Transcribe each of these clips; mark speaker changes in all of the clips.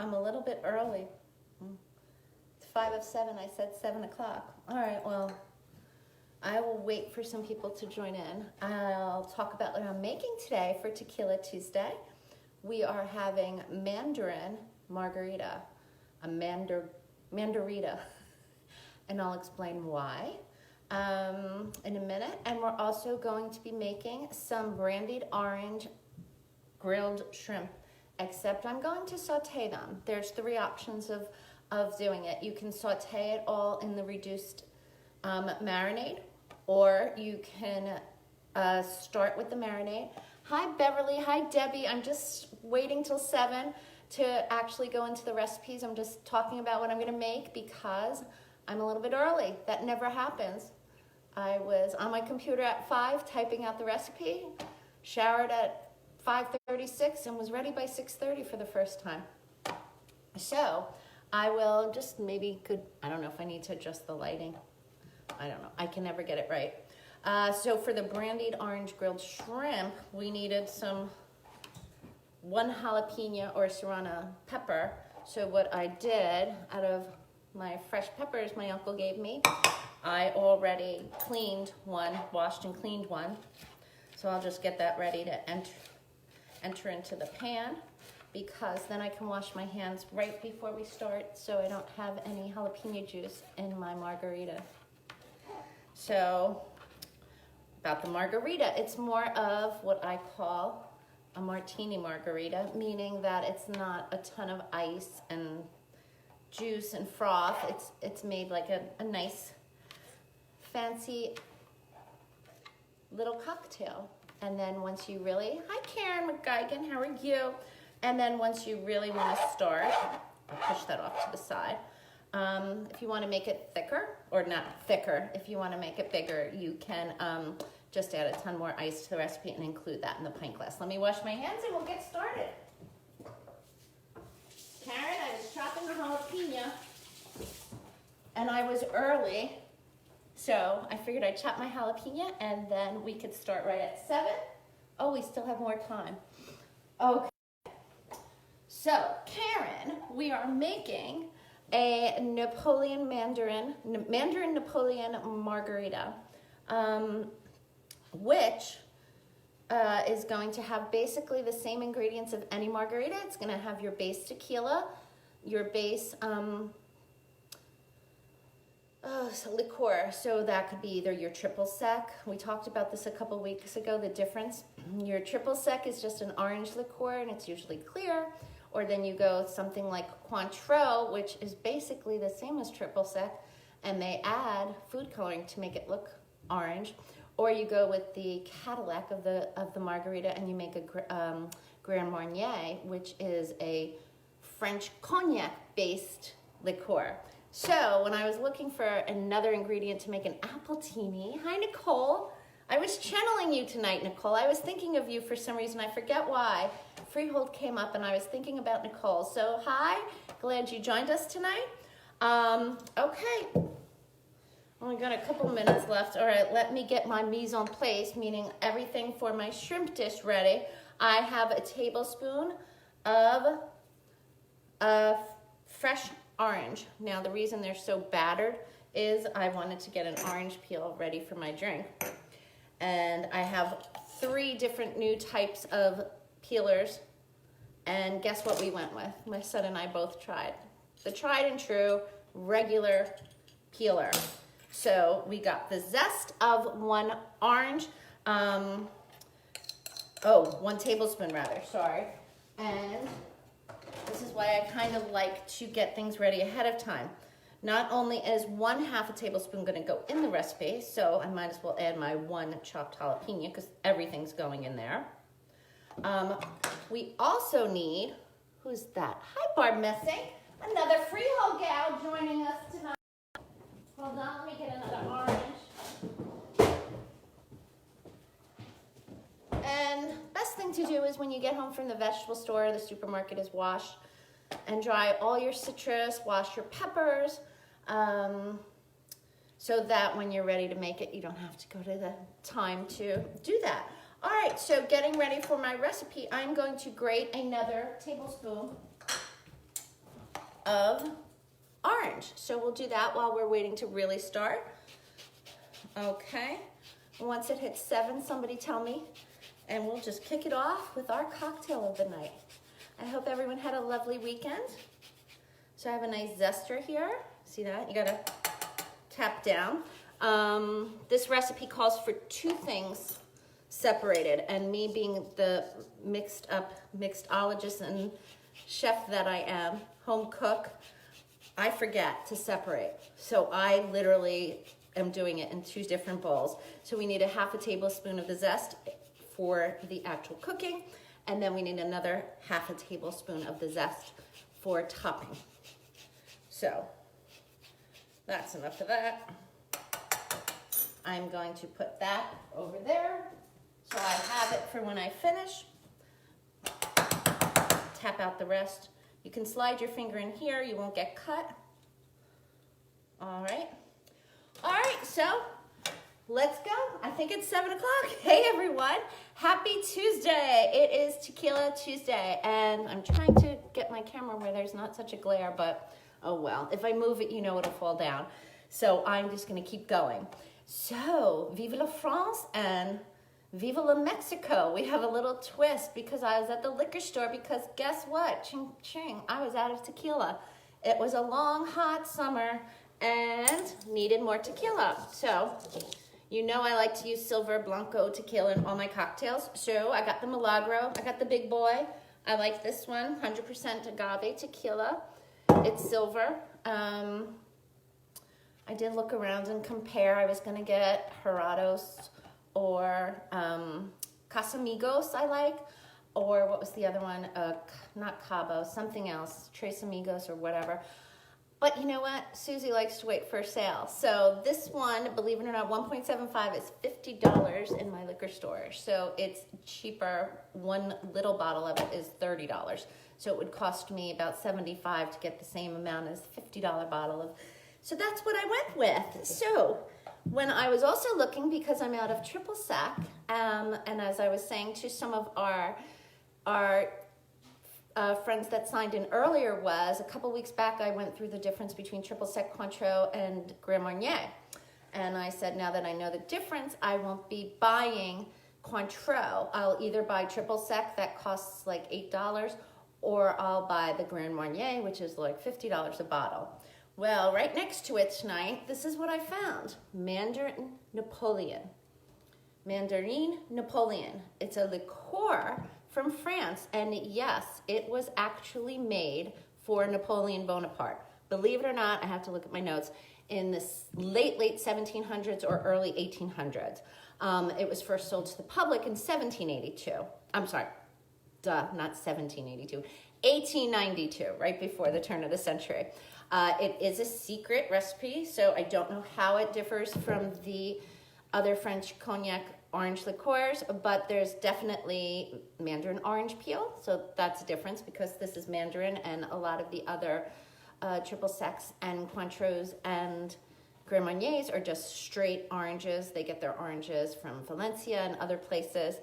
Speaker 1: I'm a little bit early. It's 5 of 7. I said 7 o'clock. All right, well, I will wait for some people to join in. I'll talk about what I'm making today for Tequila Tuesday. We are having Mandarin Margherita, a Mandarita, and I'll explain why in a minute. And we're also going to be making some brandied orange grilled shrimp, except I'm going to saute them. There's 3 options of doing it. You can saute it all in the reduced marinade, or you can start with the marinade. Hi Beverly, hi Debbie. I'm just waiting till 7 to actually go into the recipes. I'm just talking about what I'm gonna make because I'm a little bit early. That never happens. I was on my computer at 5 typing out the recipe, showered at 5:36 and was ready by 6:30 for the first time. So I will just I don't know if I need to adjust the lighting. I don't know, I can never get it right. So for the brandied orange grilled shrimp, we needed 1 jalapeno or serrano pepper. So what I did, out of my fresh peppers my uncle gave me, I already cleaned one, washed and cleaned one. So I'll just get that ready to enter into the pan, because then I can wash my hands right before we start so I don't have any jalapeno juice in my margarita. So about the margarita, it's more of what I call a martini margarita, meaning that it's not a ton of ice and juice and froth. It's made like a nice fancy little cocktail. And then once you really, hi Karen McGuigan, how are you? And then once you really want to start, I'll push that off to the side. If you want to make it thicker, or not thicker, if you want to make it bigger, you can just add a ton more ice to the recipe and include that in the pint glass. Let me wash my hands and we'll get started. Karen, I was chopping the jalapeno and I was early, so I figured I'd chop my jalapeno and then we could start right at 7. Oh, we still have more time. Okay. So, Karen, we are making a Mandarin Napoleon Margherita, which is going to have basically the same ingredients of any margarita. It's going to have your base tequila, your base liqueur. So that could be either your triple sec. We talked about this a couple weeks ago, the difference. Your triple sec is just an orange liqueur and it's usually clear. Or then you go something like Cointreau, which is basically the same as triple sec, and they add food coloring to make it look orange. Or you go with the Cadillac of the margarita and you make a Grand Marnier, which is a French cognac-based liqueur. So when I was looking for another ingredient to make an appletini, hi Nicole, I was channeling you tonight, Nicole. I was thinking of you for some reason, I forget why. Freehold came up and I was thinking about Nicole. So hi, glad you joined us tonight. Okay, only got a couple minutes left. All right, let me get my mise en place, meaning everything for my shrimp dish ready. I have a tablespoon of fresh orange. Now the reason they're so battered is I wanted to get an orange peel ready for my drink. And I have 3 different new types of peelers, and guess what we went with? My son and I both tried. The tried and true regular peeler. So we got the zest of 1 orange, 1 tablespoon rather, sorry. And this is why I kind of like to get things ready ahead of time. Not only is 1/2 a tablespoon gonna go in the recipe, so I might as well add my 1 chopped jalapeno because everything's going in there. We also need, who's that? Hi Barb Messing, another Freehold gal joining us tonight. Hold on, let me get another orange. And best thing to do is when you get home from the vegetable store or the supermarket is wash and dry all your citrus, wash your peppers, so that when you're ready to make it, you don't have to go to the time to do that. All right, so getting ready for my recipe, I'm going to grate another tablespoon of orange. So we'll do that while we're waiting to really start. Okay. Once it hits 7, somebody tell me, and we'll just kick it off with our cocktail of the night. I hope everyone had a lovely weekend. So I have a nice zester here. See that? You gotta tap down. This recipe calls for 2 things separated, and me being the mixologist and chef that I am, home cook, I forget to separate. So I literally am doing it in 2 different bowls. So we need a 1/2 tablespoon of the zest for the actual cooking, and then we need another 1/2 tablespoon of the zest for topping. So that's enough of that. I'm going to put that over there so I have it for when I finish. Tap out the rest. You can slide your finger in here, you won't get cut. All right. All right, so let's go. I think it's 7 o'clock. Hey everyone, happy Tuesday. It is Tequila Tuesday, and I'm trying to get my camera where there's not such a glare, but oh well. If I move it, you know it'll fall down. So I'm just gonna keep going. So, vive la France and vive la Mexico. We have a little twist because I was at the liquor store because guess what? Ching, ching, I was out of tequila. It was a long, hot summer and needed more tequila. So, you know I like to use silver blanco tequila in all my cocktails. So, I got the Milagro. I got the big boy. I like this one, 100% agave tequila. It's silver. I did look around and compare. I was going to get Jurados or Casamigos I like, or what was the other one? Not Cabo, something else, Tres Amigos or whatever. But you know what? Susie likes to wait for a sale. So this one, believe it or not, 1.75 is $50 in my liquor store. So it's cheaper. One little bottle of it is $30. So it would cost me about $75 to get the same amount as a $50 bottle of. So that's what I went with. So when I was also looking, because I'm out of triple sec, and as I was saying to some of our friends that signed in earlier, was a couple weeks back I went through the difference between triple sec Cointreau and Grand Marnier. And I said, now that I know the difference, I won't be buying Cointreau. I'll either buy triple sec that costs like $8, or I'll buy the Grand Marnier, which is like $50 a bottle. Well, right next to it tonight, this is what I found. Mandarin Napoleon. Mandarine Napoleon. It's a liqueur from France. And yes, it was actually made for Napoleon Bonaparte. Believe it or not, I have to look at my notes, in the late 1700s or early 1800s. It was first sold to the public in 1782. I'm sorry, not 1782. 1892, right before the turn of the century. It is a secret recipe, so I don't know how it differs from the other French cognac orange liqueurs, but there's definitely Mandarin orange peel, so that's a difference because this is Mandarin, and a lot of the other triple secs and Cointreaux and Grand Marniers are just straight oranges. They get their oranges from Valencia and other places.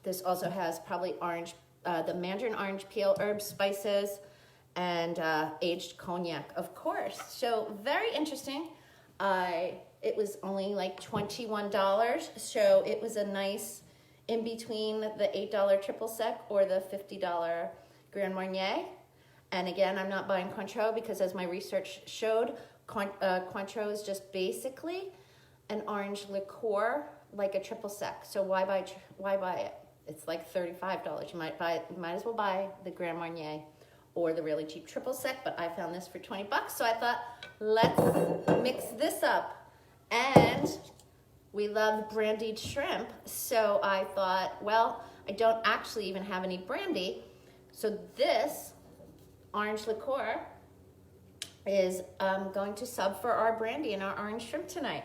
Speaker 1: This also has probably orange, the Mandarin orange peel, herbs, spices, and aged cognac, of course. So very interesting. It was only like $21, so it was a nice in between the $8 triple sec or the $50 Grand Marnier. And again, I'm not buying Cointreau because, as my research showed, Cointreau is just basically an orange liqueur like a triple sec. So why buy it? It's like $35. You might as well buy the Grand Marnier or the really cheap triple sec, but I found this for 20 bucks, so I thought, let's mix this up. And we love brandied shrimp, so I thought, well, I don't actually even have any brandy, so this orange liqueur is going to sub for our brandy and our orange shrimp tonight.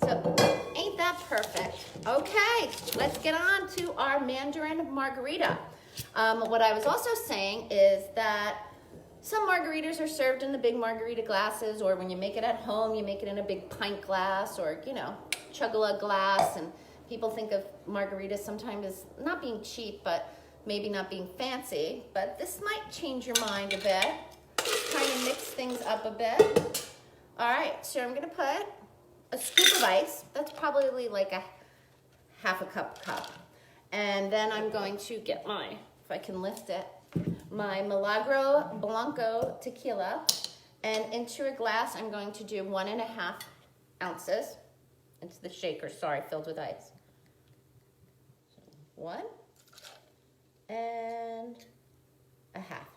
Speaker 1: So ain't that perfect? Okay, let's get on to our Mandarin Margherita. What I was also saying is that some margaritas are served in the big margarita glasses, or when you make it at home, you make it in a big pint glass, or, you know, chugala glass. And people think of margaritas sometimes as not being cheap, but maybe not being fancy. But this might change your mind a bit. to mix things up a bit. All right, so I'm gonna put a scoop of ice. That's probably like a half a cup. And then I'm going to get my, if I can lift it, my Milagro Blanco tequila. And into a glass, I'm going to do 1.5 ounces into the shaker, sorry, filled with ice. So 1 and a half.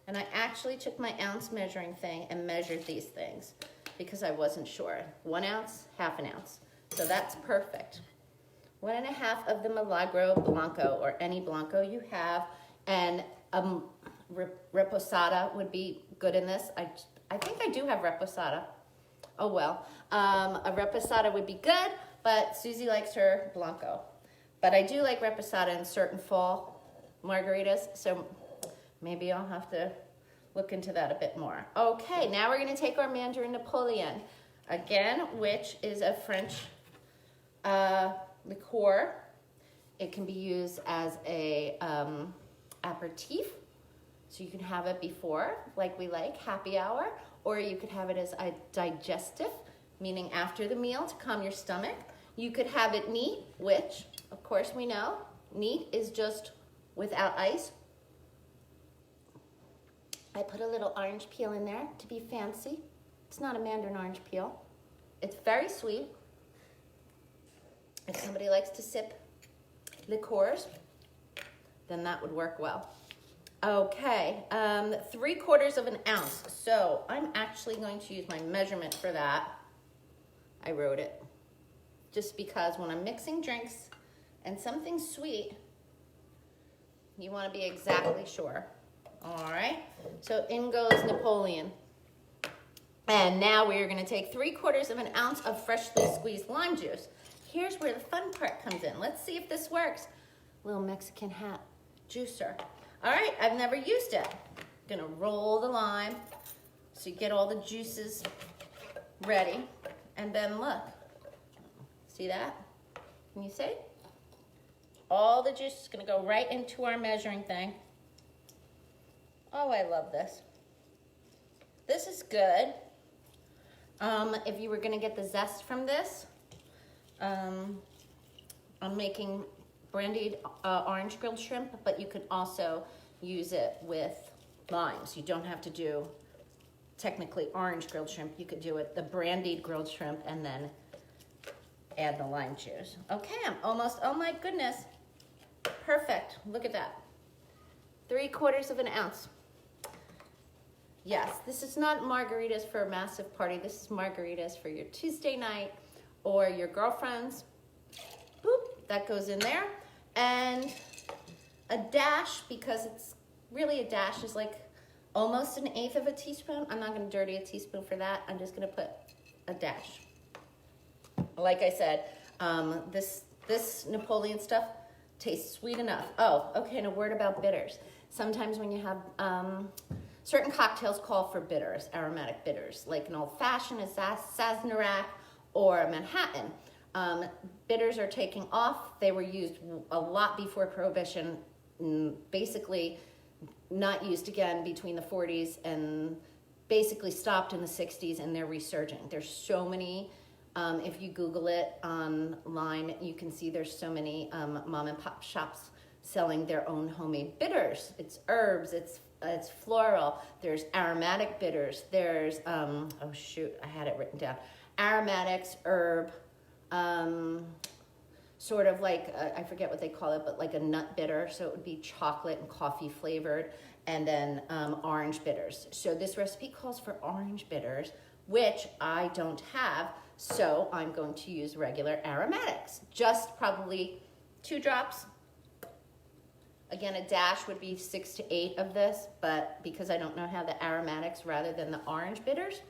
Speaker 1: And I actually took my ounce measuring thing and measured these things because I wasn't sure. 1 ounce, half an ounce. So that's perfect. 1.5 of the Milagro Blanco, or any Blanco you have, and reposada would be good in this. I think I do have reposada. Oh well. A reposada would be good, but Susie likes her Blanco. But I do like reposada in certain fall margaritas, so maybe I'll have to look into that a bit more. Okay, now we're gonna take our Mandarin Napoleon, again, which is a French liqueur. It can be used as a aperitif, so you can have it before, like we like, happy hour, or you could have it as a digestive, meaning after the meal to calm your stomach. You could have it neat, which, of course, we know, neat is just without ice. I put a little orange peel in there to be fancy. It's not a Mandarin orange peel. It's very sweet. If somebody likes to sip liqueurs, then that would work well. Okay, 3/4 of an ounce. So I'm actually going to use my measurement for that. I wrote it. Just because when I'm mixing drinks and something sweet, you want to be exactly sure. All right, so in goes Napoleon. And now we are going to take 3/4 of an ounce of freshly squeezed lime juice. Here's where the fun part comes in. Let's see if this works. Little Mexican hat juicer. All right, I've never used it. Gonna roll the lime so you get all the juices ready. And then look, see that? Can you see? All the juice is gonna go right into our measuring thing. Oh, I love this. This is good. If you were gonna get the zest from this, I'm making Brandied orange grilled shrimp, but you could also use it with limes. You don't have to do technically orange grilled shrimp. You could do it the Brandied grilled shrimp and then add the lime juice. Okay, I'm almost, oh my goodness. Perfect, look at that. 3/4 of an ounce. Yes, this is not margaritas for a massive party. This is margaritas for your Tuesday night or your girlfriends. Boop, that goes in there. And a dash, because it's really a dash, is like almost 1/8 of a teaspoon. I'm not gonna dirty a teaspoon for that. I'm just gonna put a dash. Like I said, this Napoleon stuff tastes sweet enough. Oh, okay, and a word about bitters. Sometimes when you have, certain cocktails call for bitters, aromatic bitters, like an old fashioned, a Sazerac, or a Manhattan. Bitters are taking off. They were used a lot before Prohibition, basically not used again between the 40s and basically stopped in the 60s, and they're resurging. There's so many, if you Google it online, you can see there's so many mom and pop shops selling their own homemade bitters. It's herbs, it's floral, there's aromatic bitters, there's, oh shoot, I had it written down. Aromatics, herb, sort of like, I forget what they call it, but like a nut bitter. So it would be chocolate and coffee flavored, and then orange bitters. So this recipe calls for orange bitters, which I don't have. So I'm going to use regular aromatics, just probably 2 drops. Again, a dash would be 6 to 8 of this, but because I don't know how the aromatics rather than the orange bitters.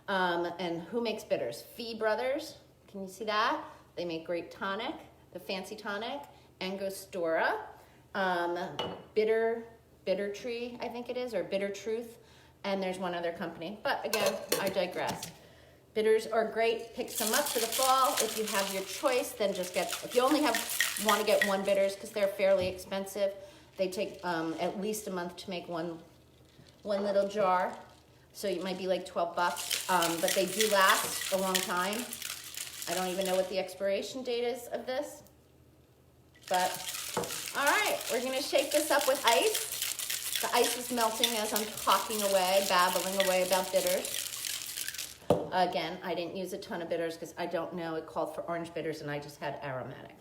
Speaker 1: And who makes bitters? Fee Brothers. Can you see that? They make great tonic, the fancy tonic. Angostura, Bitter Tree, I think it is, or Bitter Truth. And there's one other company. But again, I digress. Bitters are great. Pick some up for the fall. If you have your choice, then just get, if you only want to get 1 bitters, because they're fairly expensive. They take at least a month to make one little jar. So it might be like 12 bucks, but they do last a long time. I don't even know what the expiration date is of this. But, all right, we're gonna shake this up with ice. The ice is melting as I'm talking away, babbling away about bitters. Again, I didn't use a ton of bitters because I don't know, it called for orange bitters and I just had aromatic.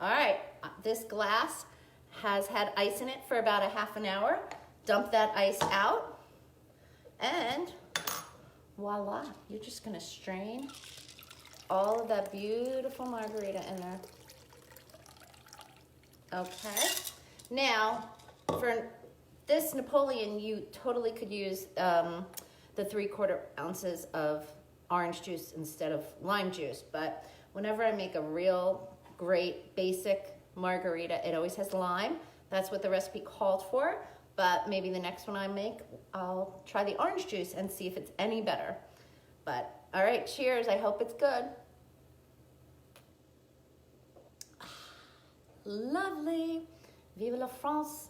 Speaker 1: All right, this glass has had ice in it for about a half an hour. Dump that ice out and voila, you're just gonna strain all of that beautiful margarita in there. Okay, now for this Napoleon, you totally could use the 3/4 ounces of orange juice instead of lime juice, but whenever I make a real great basic margarita, it always has lime. That's what the recipe called for, but maybe the next one I make, I'll try the orange juice and see if it's any better. But all right, cheers, I hope it's good. Lovely. Vive la France.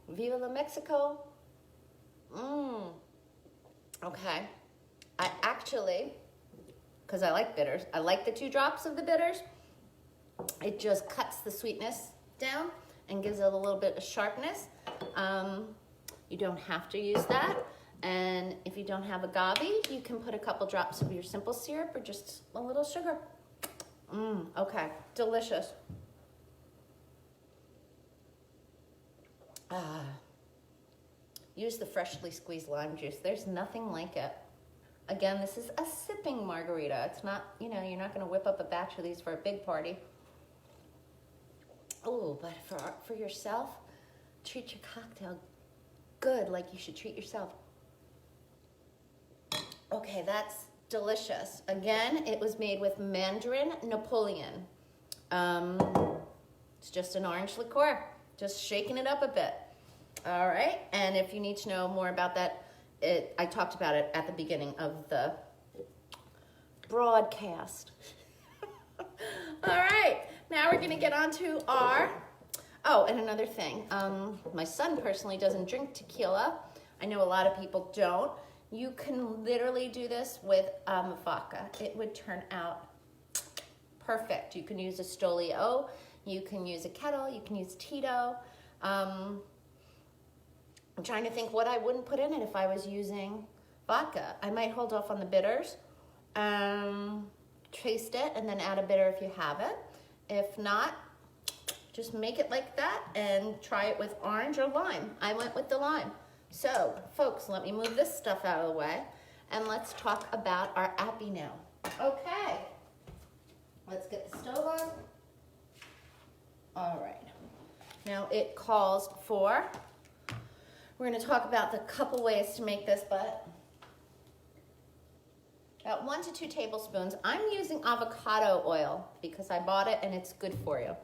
Speaker 1: Vive la Mexico. Okay. I actually, because I like bitters, I like the 2 drops of the bitters. It just cuts the sweetness down and gives it a little bit of sharpness. You don't have to use that. And if you don't have agave, you can put a couple drops of your simple syrup or just a little sugar. Okay, delicious. Use the freshly squeezed lime juice. There's nothing like it. Again, this is a sipping margarita. It's not, you know, you're not going to whip up a batch of these for a big party. Oh, but for yourself, treat your cocktail good, like you should treat yourself. Okay, that's delicious. Again, it was made with Mandarin Napoleon. It's just an orange liqueur. Just shaking it up a bit. All right, and if you need to know more about that, I talked about it at the beginning of the broadcast. All right, now we're gonna get on to our, and another thing. My son personally doesn't drink tequila. I know a lot of people don't. You can literally do this with vodka. It would turn out perfect. You can use a Stolio, you can use a kettle, you can use Tito. I'm trying to think what I wouldn't put in it if I was using vodka. I might hold off on the bitters, taste it, and then add a bitter if you have it. If not, just make it like that and try it with orange or lime. I went with the lime. So, folks, let me move this stuff out of the way, and let's talk about our appie now. Okay, let's get the stove on. All right, now it calls for, we're gonna talk about the couple ways to make this, but about 1 to 2 tablespoons. I'm using avocado oil because I bought it and it's good for you.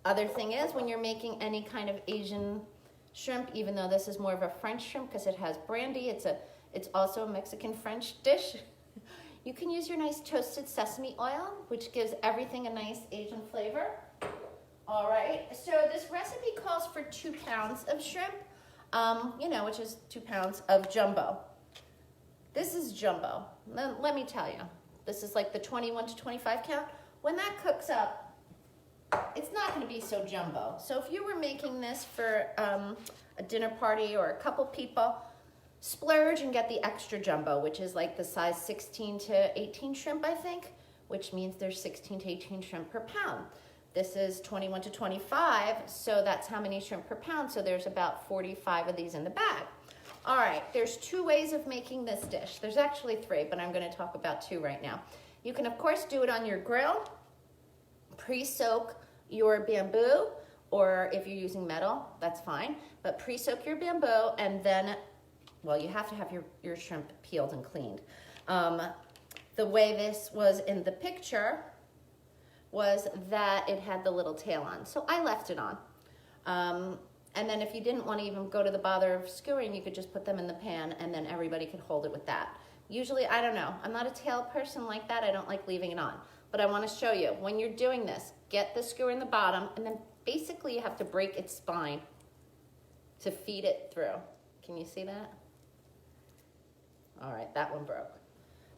Speaker 1: Other thing is, when you're making any kind of Asian shrimp, even though this is more of a French shrimp because it has brandy, it's also a Mexican French dish. You can use your nice toasted sesame oil, which gives everything a nice Asian flavor. All right, so this recipe calls for 2 pounds of shrimp, which is 2 pounds of jumbo. This is jumbo. Let me tell you, this is like the 21 to 25 count. When that cooks up, it's not going to be so jumbo. So if you were making this for a dinner party or a couple people, splurge and get the extra jumbo, which is like the size 16 to 18 shrimp, I think, which means there's 16 to 18 shrimp per pound. This is 21 to 25, so that's how many shrimp per pound, so there's about 45 of these in the bag. All right, there's 2 ways of making this dish. There's actually 3, but I'm going to talk about 2 right now. You can, of course, do it on your grill, pre-soak your bamboo, or if you're using metal, that's fine, but pre-soak your bamboo, and then, well, you have to have your shrimp peeled and cleaned. The way this was in the picture was that it had the little tail on, so I left it on. And then if you didn't want to even go to the bother of skewering, you could just put them in the pan and then everybody could hold it with that. Usually, I don't know, I'm not a tail person like that, I don't like leaving it on. But I want to show you, when you're doing this, get the skewer in the bottom, and then basically you have to break its spine to feed it through. Can you see that? All right, that one broke.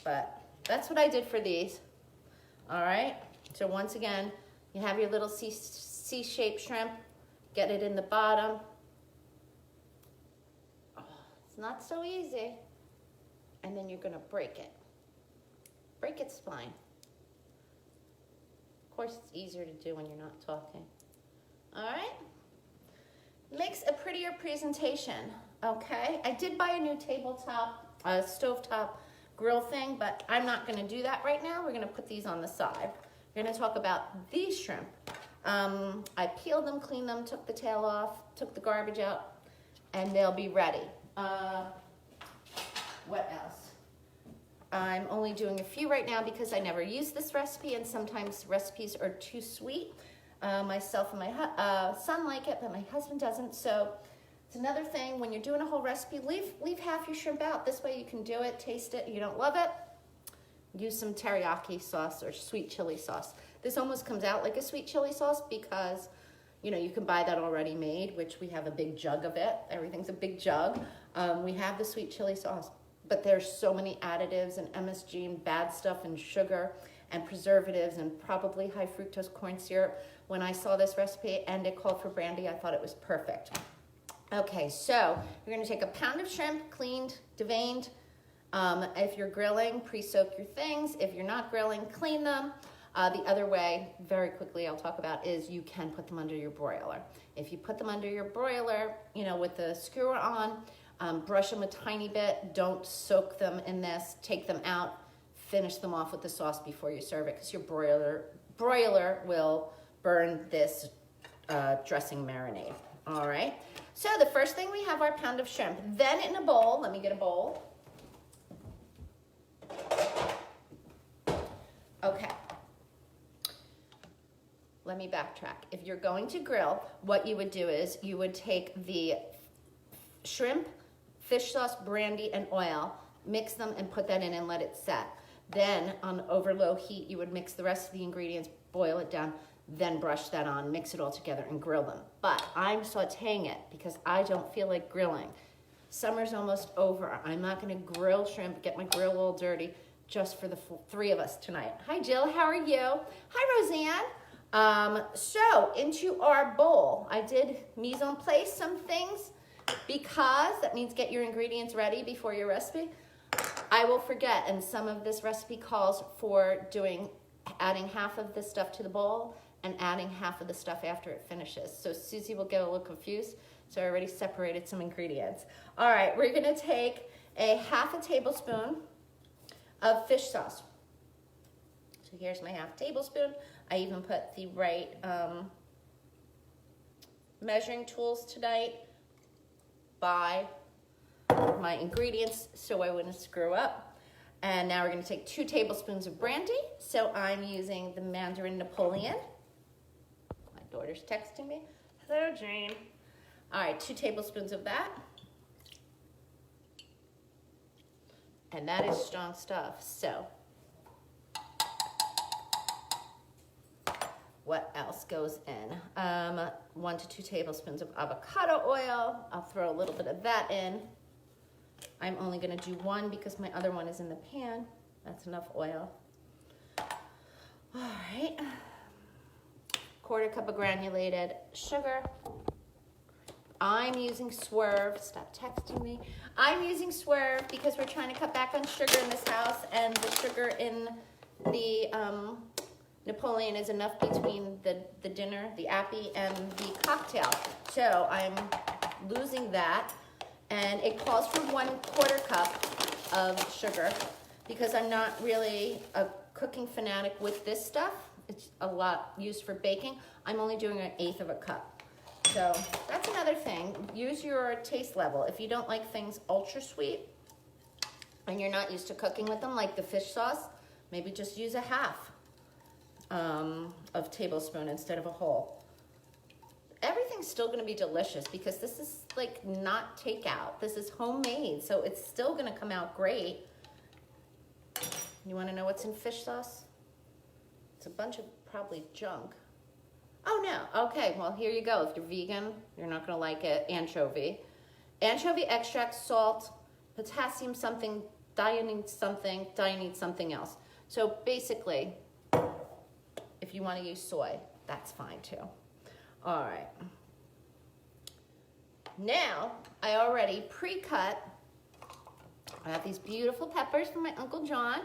Speaker 1: But that's what I did for these. All right, so once again, you have your little C-shaped shrimp. Get it in the bottom. Oh, it's not so easy. And then you're gonna break it. Break its spine. Of course, it's easier to do when you're not talking. All right? Makes a prettier presentation, okay? I did buy a new tabletop, stovetop grill thing, but I'm not gonna do that right now. We're gonna put these on the side. We're gonna talk about these shrimp. I peeled them, cleaned them, took the tail off, took the garbage out, and they'll be ready. What else? I'm only doing a few right now because I never use this recipe, and sometimes recipes are too sweet. Myself and my son like it, but my husband doesn't. So it's another thing, when you're doing a whole recipe, leave half your shrimp out. This way you can do it, taste it. You don't love it, use some teriyaki sauce or sweet chili sauce. This almost comes out like a sweet chili sauce because, you know, you can buy that already made, which we have a big jug of it. Everything's a big jug. We have the sweet chili sauce, but there's so many additives and MSG and bad stuff and sugar and preservatives and probably high fructose corn syrup. When I saw this recipe and it called for brandy, I thought it was perfect. Okay, so you're gonna take a pound of shrimp, cleaned, deveined. If you're grilling, pre-soak your things. If you're not grilling, clean them. The other way, very quickly I'll talk about, is you can put them under your broiler. If you put them under your broiler, you know, with the skewer on, brush them a tiny bit. Don't soak them in this. Take them out. Finish them off with the sauce before you serve it, because your broiler will burn this dressing marinade. All right. So the first thing, we have our pound of shrimp. Then in a bowl, let me get a bowl. Okay. Let me backtrack. If you're going to grill, what you would do is you would take the shrimp, fish sauce, brandy, and oil, mix them and put that in and let it set. Then on over low heat, you would mix the rest of the ingredients, boil it down, then brush that on, mix it all together and grill them. But I'm sauteing it because I don't feel like grilling. Summer's almost over. I'm not gonna grill shrimp, get my grill all dirty, just for the three of us tonight. Hi Jill, how are you? Hi Roseanne. So into our bowl, I did mise en place some things because that means get your ingredients ready before your recipe. I will forget, and some of this recipe calls for adding half of the stuff to the bowl and adding half of the stuff after it finishes. So Susie will get a little confused, so I already separated some ingredients. All right, we're gonna take a half a tablespoon of fish sauce. So here's my half tablespoon. I even put the right measuring tools tonight by my ingredients so I wouldn't screw up. And now we're gonna take 2 tablespoons of brandy. So I'm using the Mandarin Napoleon. My daughter's texting me. Hello, Jane. All right, 2 tablespoons of that. And that is strong stuff. So what else goes in? 1 to 2 tablespoons of avocado oil. I'll throw a little bit of that in. I'm only gonna do 1 because my other one is in the pan. That's enough oil. All right. 1/4 cup of granulated sugar. I'm using Swerve. Stop texting me. I'm using Swerve because we're trying to cut back on sugar in this house, and the sugar in the Napoleon is enough between the dinner, the appie, and the cocktail. So I'm losing that. And it calls for 1/4 cup of sugar because I'm not really a cooking fanatic with this stuff. It's a lot used for baking. I'm only doing 1/8 of a cup. So that's another thing. Use your taste level. If you don't like things ultra sweet and you're not used to cooking with them, like the fish sauce, maybe just use a half of tablespoon instead of a whole. Everything's still gonna be delicious because this is like not takeout. This is homemade, so it's still gonna come out great. You wanna know what's in fish sauce? It's a bunch of probably junk. Oh no, okay, well here you go. If you're vegan, you're not gonna like it. Anchovy. Anchovy extract, salt, potassium something Daya needs something, Daya needs something else. So basically, if you want to use soy, that's fine too. All right. Now, I already pre-cut. I have these beautiful peppers from my Uncle John.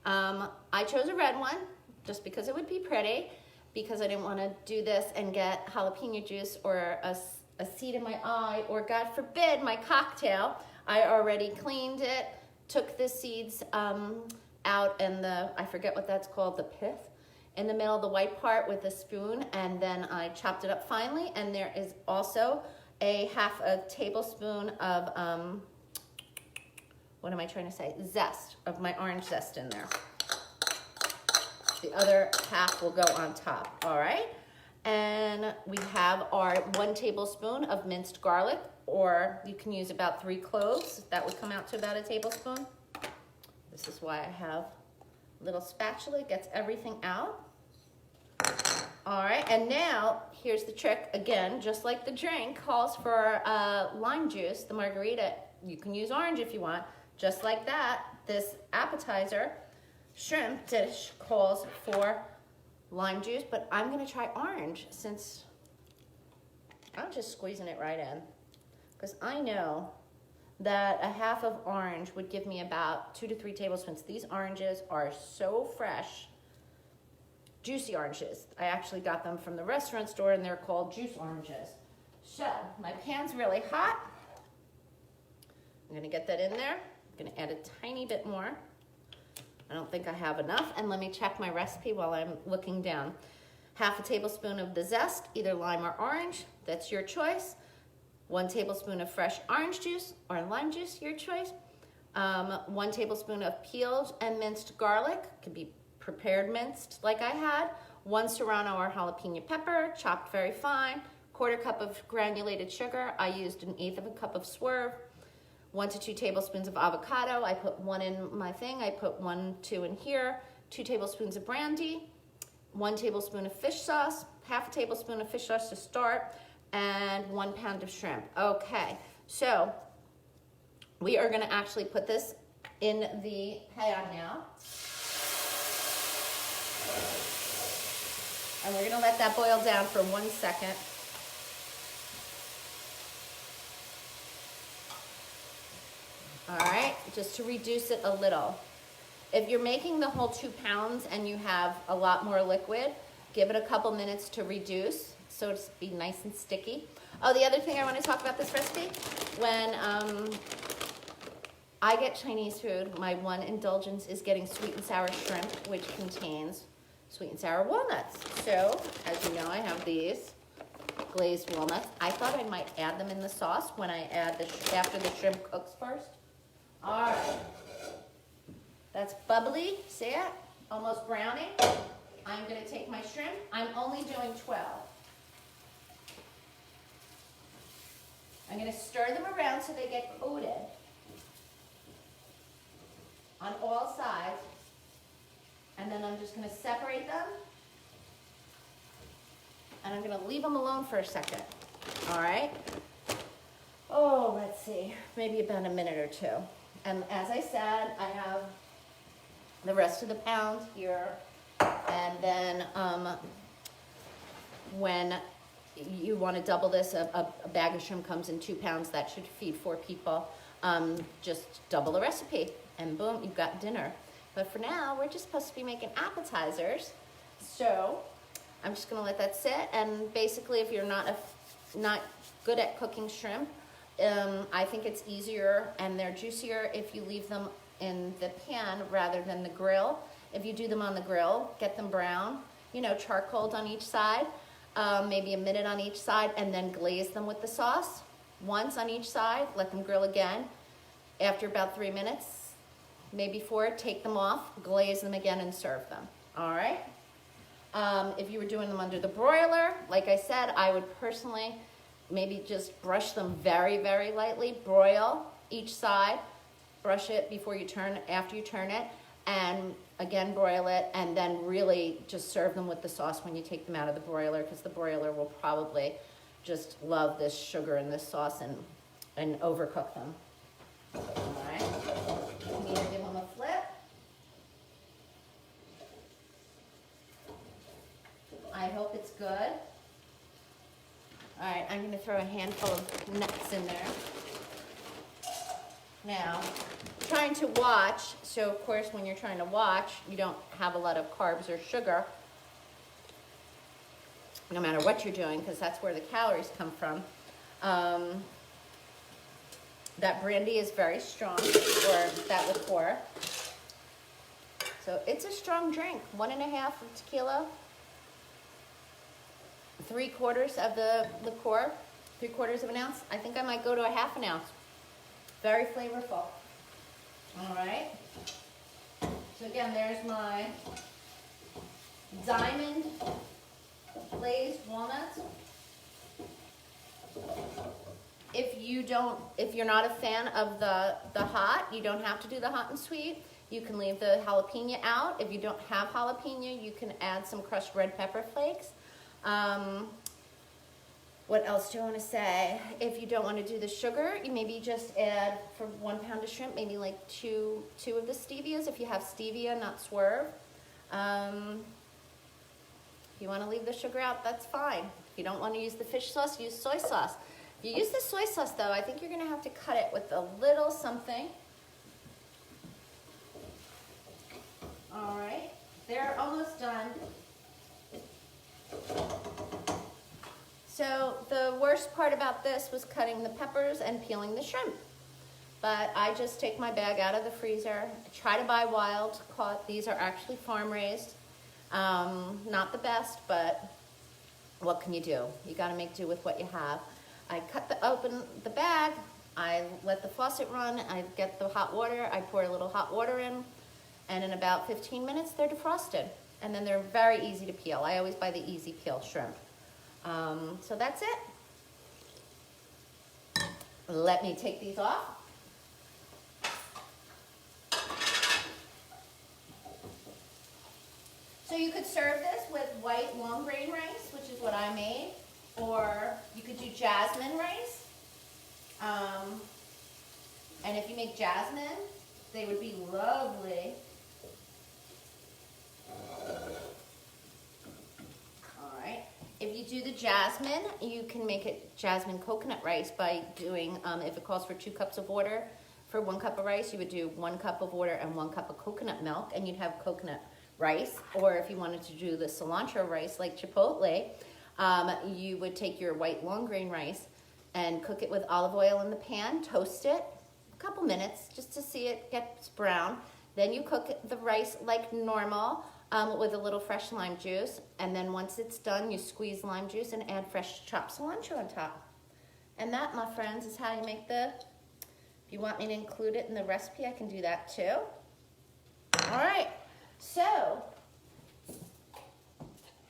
Speaker 1: I chose a red one just because it would be pretty, because I didn't want to do this and get jalapeno juice or a seed in my eye, or God forbid, my cocktail. I already cleaned it, took the seeds out and I forget what that's called, the pith, in the middle of the white part with a spoon, and then I chopped it up finely. And there is also a half a tablespoon of, what am I trying to say? Zest, of my orange zest in there. The other half will go on top, all right? And we have our 1 tablespoon of minced garlic, or you can use about 3 cloves. That would come out to about a tablespoon. This is why I have a little spatula, it gets everything out. All right, and now here's the trick. Again, just like the drink calls for lime juice, the margarita, you can use orange if you want. Just like that, this appetizer shrimp dish calls for lime juice, but I'm gonna try orange since I'm just squeezing it right in, because I know that a half of orange would give me about 2 to 3 tablespoons. These oranges are so fresh, juicy oranges. I actually got them from the restaurant store and they're called juice oranges. So my pan's really hot. I'm gonna get that in there. I'm gonna add a tiny bit more. I don't think I have enough, and let me check my recipe while I'm looking down. Half a tablespoon of the zest, either lime or orange, that's your choice. 1 tablespoon of fresh orange juice or lime juice, your choice. 1 tablespoon of peeled and minced garlic, could be prepared minced like I had. 1 serrano or jalapeno pepper, chopped very fine. 1/4 cup of granulated sugar. I used 1/8 cup of swerve. 1 to 2 tablespoons of avocado. I put 1 in my thing. I put 1, 2 in here. 2 tablespoons of brandy. 1 tablespoon of fish sauce. Half a tablespoon of fish sauce to start. And 1 pound of shrimp. Okay, so we are gonna actually put this in the pan now. And we're gonna let that boil down for 1 second. All right, just to reduce it a little. If you're making the whole 2 pounds and you have a lot more liquid, give it a couple minutes to reduce so it's be nice and sticky. Oh, the other thing I want to talk about this recipe, when I get Chinese food, my one indulgence is getting sweet and sour shrimp, which contains sweet and sour walnuts. So, as you know, I have these glazed walnuts. I thought I might add them in the sauce when I add after the shrimp cooks first. All right, that's bubbly, see it? Almost browning. I'm gonna take my shrimp. I'm only doing 12. I'm gonna stir them around so they get coated on all sides. And then I'm just gonna separate them. And I'm gonna leave them alone for a second, all right? Oh, let's see, maybe about a minute or 2. And as I said, I have the rest of the pound here. And then when you want to double this, a bag of shrimp comes in 2 pounds. That should feed 4 people. Just double the recipe and boom, you've got dinner. But for now, we're just supposed to be making appetizers. So I'm just gonna let that sit. And basically, if you're not good at cooking shrimp, I think it's easier and they're juicier if you leave them in the pan rather than the grill. If you do them on the grill, get them brown, you know, charcoaled on each side, maybe a minute on each side, and then glaze them with the sauce. Once on each side, let them grill again. After about 3 minutes, maybe 4, take them off, glaze them again, and serve them, all right? If you were doing them under the broiler, like I said, I would personally maybe just brush them very, very lightly, broil each side, brush it before you turn, after you turn it, and again broil it, and then really just serve them with the sauce when you take them out of the broiler, because the broiler will probably just love this sugar and this sauce and overcook them. All right, you need good. All right, I'm gonna throw a handful of nuts in there. Now, trying to watch, so of course when you're trying to watch, you don't have a lot of carbs or sugar, no matter what you're doing, because that's where the calories come from. That brandy is very strong, or that liqueur. So it's a strong drink. 1.5 of tequila, 3/4 of the liqueur, 3/4 of an ounce. I think I might go to a 1/2 ounce. Very flavorful. All right. So again, there's my diamond glazed walnuts. If you're not a fan of the hot, you don't have to do the hot and sweet. You can leave the jalapeno out. If you don't have jalapeno, you can add some crushed red pepper flakes. What else do I want to say? If you don't want to do the sugar, you maybe just add, for 1 pound of shrimp, maybe like two of the stevias, if you have stevia, not swerve. If you want to leave the sugar out, that's fine. If you don't want to use the fish sauce, use soy sauce. If you use the soy sauce, though, I think you're going to have to cut it with a little something. All right, they're almost done. So the worst part about this was cutting the peppers and peeling the shrimp. But I just take my bag out of the freezer, try to buy wild caught. These are actually farm raised. Not the best, but what can you do? You gotta make do with what you have. I open the bag, I let the faucet run, I get the hot water, I pour a little hot water in, and in about 15 minutes they're defrosted. And then they're very easy to peel. I always buy the easy peel shrimp. So that's it. Let me take these off. So you could serve this with white long grain rice, which is what I made, or you could do jasmine rice. And if you make jasmine, they would be lovely. If you do the jasmine, you can make it jasmine coconut rice by doing, if it calls for 2 cups of water, for 1 cup of rice, you would do 1 cup of water and 1 cup of coconut milk, and you'd have coconut rice. Or if you wanted to do the cilantro rice like chipotle, you would take your white long grain rice and cook it with olive oil in the pan, toast it a couple minutes just to see it get brown. Then you cook the rice like normal, with a little fresh lime juice, and then once it's done, you squeeze lime juice and add fresh chopped cilantro on top. And that, my friends, is how you make if you want me to include it in the recipe, I can do that too. All right, so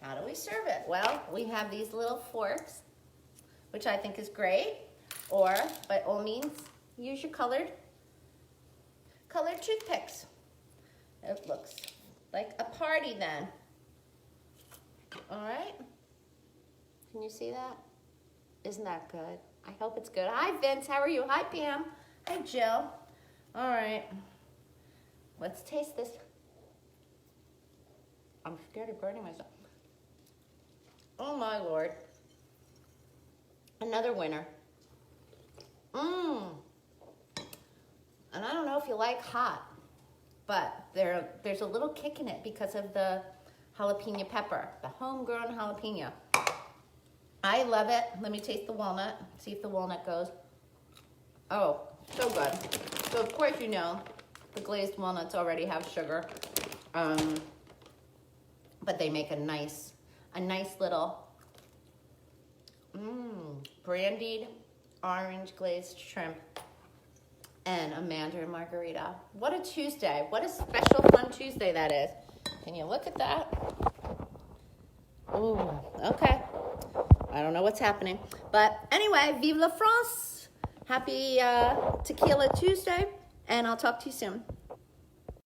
Speaker 1: how do we serve it? Well, we have these little forks, which I think is great, or by all means, use your colored toothpicks. It looks like a party then. All right. Can you see that? Isn't that good? I hope it's good. Hi, Vince. How are you? Hi, Pam. Hi, Jill. All right. Let's taste this. I'm scared of burning myself. Oh, my Lord. Another winner. And I don't know if you like hot, but there's a little kick in it because of the jalapeno pepper, the homegrown jalapeno. I love it. Let me taste the walnut, see if the walnut goes. Oh, so good. So of course you know the glazed walnuts already have sugar, but they make a nice little brandied orange glazed shrimp and a Mandarine margarita. What a Tuesday. What a special fun Tuesday that is. Can you look at that? Ooh, okay. I don't know what's happening. But anyway, vive la France. Happy Tequila Tuesday, and I'll talk to you soon.